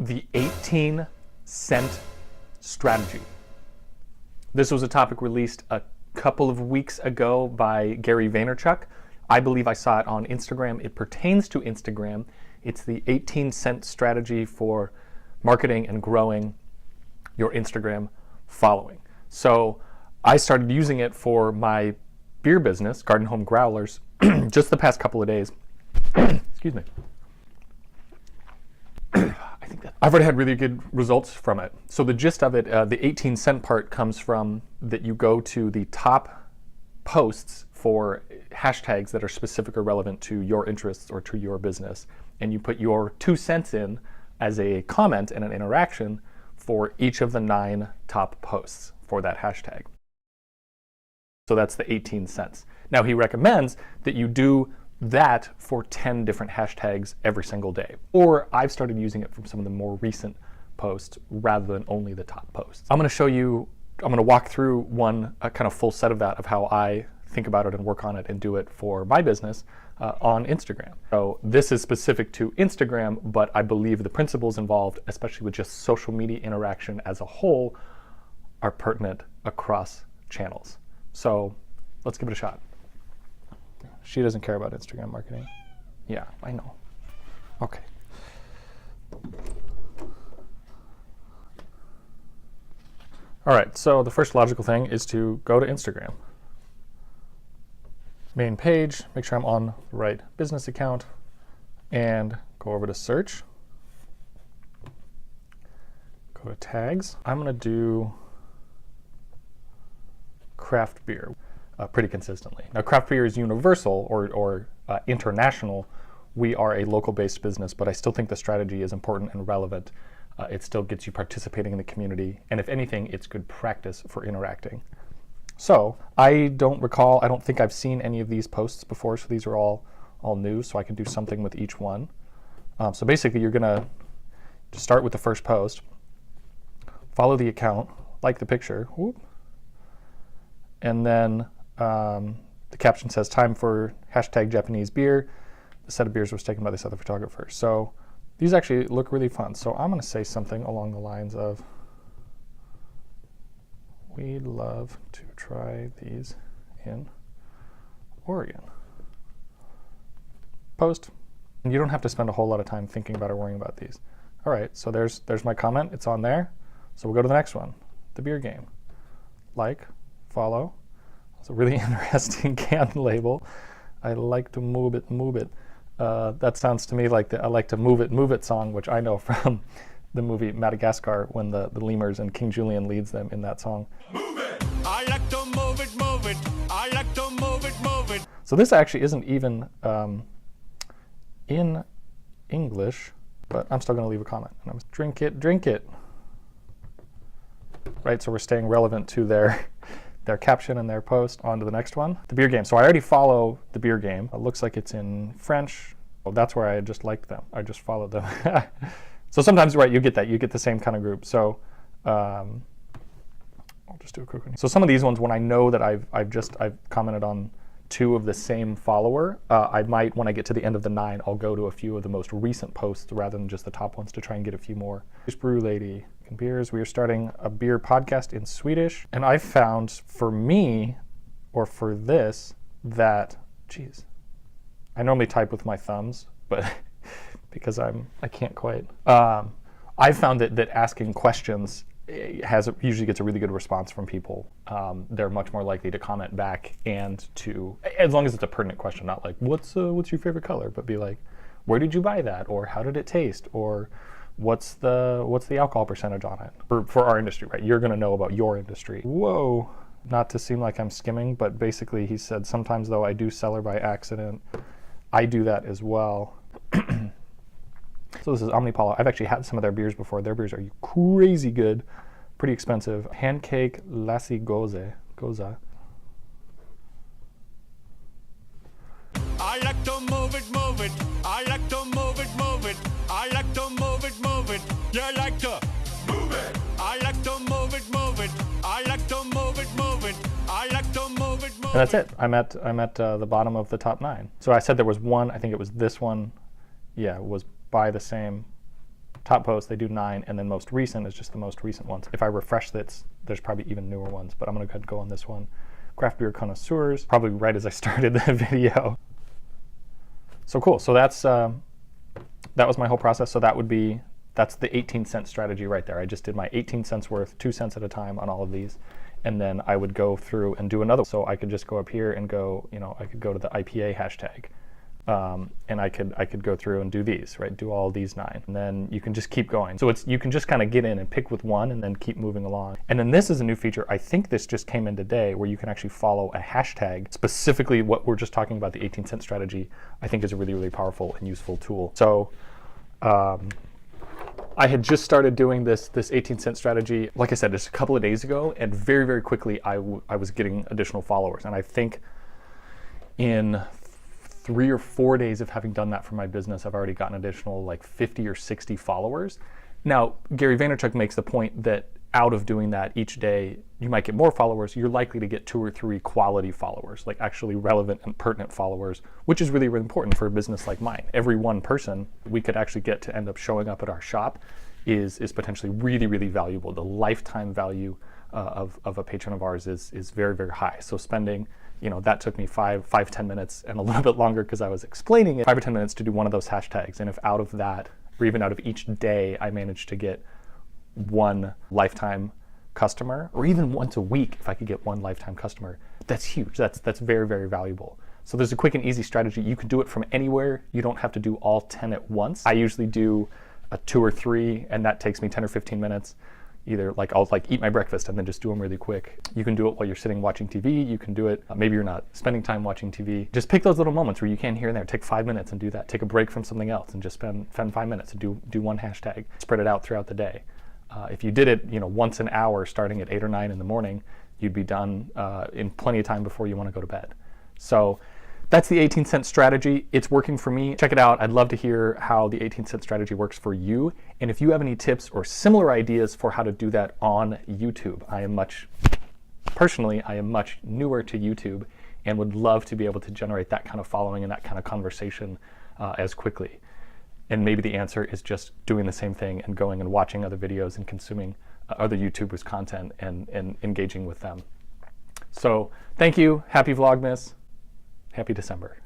the 18-cent strategy. This was a topic released a couple of weeks ago by Gary Vaynerchuk. I believe I saw it on Instagram. It pertains to Instagram. It's the 18-cent strategy for marketing and growing your Instagram following. So I started using it for my beer business, Garden Home Growlers, just the past couple of days. Excuse me. I've already had really good results from it. So the gist of it, the 18-cent part comes from that you go to the top posts for hashtags that are specific or relevant to your interests or to your business, and you put your 2 cents in as a comment and an interaction for each of the 9 top posts for that hashtag. So that's the 18 cents. Now he recommends that you do that for 10 different hashtags every single day. Or I've started using it from some of the more recent posts rather than only the top posts. I'm going to show you, I'm going to walk through a kind of full set of that, of how I think about it and work on it and do it for my business on Instagram. So this is specific to Instagram, but I believe the principles involved, especially with just social media interaction as a whole, are pertinent across channels. So let's give it a shot. She doesn't care about Instagram marketing. Yeah, I know. Okay. All right, so the first logical thing is to go to Instagram. Main page, make sure I'm on the right business account, and go over to search. Go to tags. I'm gonna do craft beer. Pretty consistently. Now, craft beer is universal or international. We are a local-based business, but I still think the strategy is important and relevant. It still gets you participating in the community, and if anything, it's good practice for interacting. So I don't think I've seen any of these posts before, so these are all new, so I can do something with each one. So basically, you're gonna just start with the first post, follow the account, like the picture, whoop, and then the caption says, time for hashtag Japanese beer. The set of beers was taken by this other photographer. So these actually look really fun. So I'm going to say something along the lines of, we'd love to try these in Oregon. Post. And you don't have to spend a whole lot of time thinking about or worrying about these. All right, so there's my comment. It's on there. So we'll go to the next one, the beer game. Like, follow. It's a really interesting can label. I like to move it, move it. That sounds to me like the I like to move it song, which I know from the movie Madagascar, when the lemurs and King Julian leads them in that song. Move it! I like to move it, move it. I like to move it, move it. So this actually isn't even in English, but I'm still going to leave a comment. And I'm drink it, drink it. Right, so we're staying relevant to their caption and their post. On to the next one, the beer game. So I already follow the beer game. It looks like it's in French. Well, that's where I just liked them. I just followed them. So sometimes, right, you get that. You get the same kind of group. So I'll just do a quick one. So some of these ones, when I know that I've commented on 2 of the same follower, I might, when I get to the end of the 9, I'll go to a few of the most recent posts rather than just the top ones to try and get a few more. Here's Brew Lady. Beers. We are starting a beer podcast in Swedish, and I found for me, or for this, that, geez, I normally type with my thumbs, but because I can't quite. I found that asking questions usually gets a really good response from people. They're much more likely to comment back, and to, as long as it's a pertinent question, not like what's your favorite color, but be like, where did you buy that, or how did it taste, or what's the alcohol percentage on it? For our industry, right? You're going to know about your industry. Whoa, not to seem like I'm skimming, but basically he said, sometimes though I do cellar by accident. I do that as well. So this is Omnipollo. I've actually had some of their beers before. Their beers are crazy good, pretty expensive. Pancake Lassi Goza. I like to move it, move it. I like to move it, move it. I like to move it, move it. You like to move it. I like to move it, move it. I like to move it, move it. I like to move it, move it. And that's it. I'm at the bottom of the top 9. So I said there was one. I think it was this one. Yeah, it was by the same Top post, they do 9, and then most recent is just the most recent ones. If I refresh this, there's probably even newer ones, but I'm gonna go ahead and go on this one. Craft beer connoisseurs, probably right as I started the video. So cool, so that was my whole process. So that's the 18-cent strategy right there. I just did my 18 cents worth, 2 cents at a time on all of these. And then I would go through and do another. So I could just go up here and go, I could go to the IPA hashtag. And I could go through and do these, right? Do all these 9. And then you can just keep going. So you can just kind of get in and pick with one and then keep moving along. And then this is a new feature. I think this just came in today, where you can actually follow a hashtag. Specifically what we're just talking about, the 18-cent strategy, I think is a really, really powerful and useful tool. So I had just started doing this 18-cent strategy, like I said, just a couple of days ago, and very, very quickly I was getting additional followers. And I think in 3 or 4 days of having done that for my business, I've already gotten additional like 50 or 60 followers. Now, Gary Vaynerchuk makes the point that out of doing that each day, you might get more followers. You're likely to get 2 or 3 quality followers, like actually relevant and pertinent followers, which is really, really important for a business like mine. Every one person we could actually get to end up showing up at our shop is potentially really, really valuable. The lifetime value of a patron of ours is very, very high. So spending, that took me 5-10 minutes and a little bit longer because I was explaining it, 5 or 10 minutes to do one of those hashtags. And if out of that, or even out of each day, I managed to get 1 lifetime customer, or even once a week, if I could get 1 lifetime customer, that's huge. That's very, very valuable. So there's a quick and easy strategy. You can do it from anywhere. You don't have to do all 10 at once. I usually do 2 or 3, and that takes me 10 or 15 minutes. Either I'll eat my breakfast and then just do them really quick. You can do it while you're sitting watching TV. You can do it, maybe you're not spending time watching TV. Just pick those little moments where you can here and there. Take 5 minutes and do that. Take a break from something else and just spend 5 minutes and do 1 hashtag. Spread it out throughout the day. If you did it, once an hour, starting at 8 or 9 in the morning, you'd be done in plenty of time before you want to go to bed. So that's the 18-cent strategy. It's working for me. Check it out. I'd love to hear how the 18-cent strategy works for you. And if you have any tips or similar ideas for how to do that on YouTube, I am much newer to YouTube and would love to be able to generate that kind of following and that kind of conversation as quickly. And maybe the answer is just doing the same thing and going and watching other videos and consuming other YouTubers' content and engaging with them. So thank you. Happy Vlogmas. Happy December.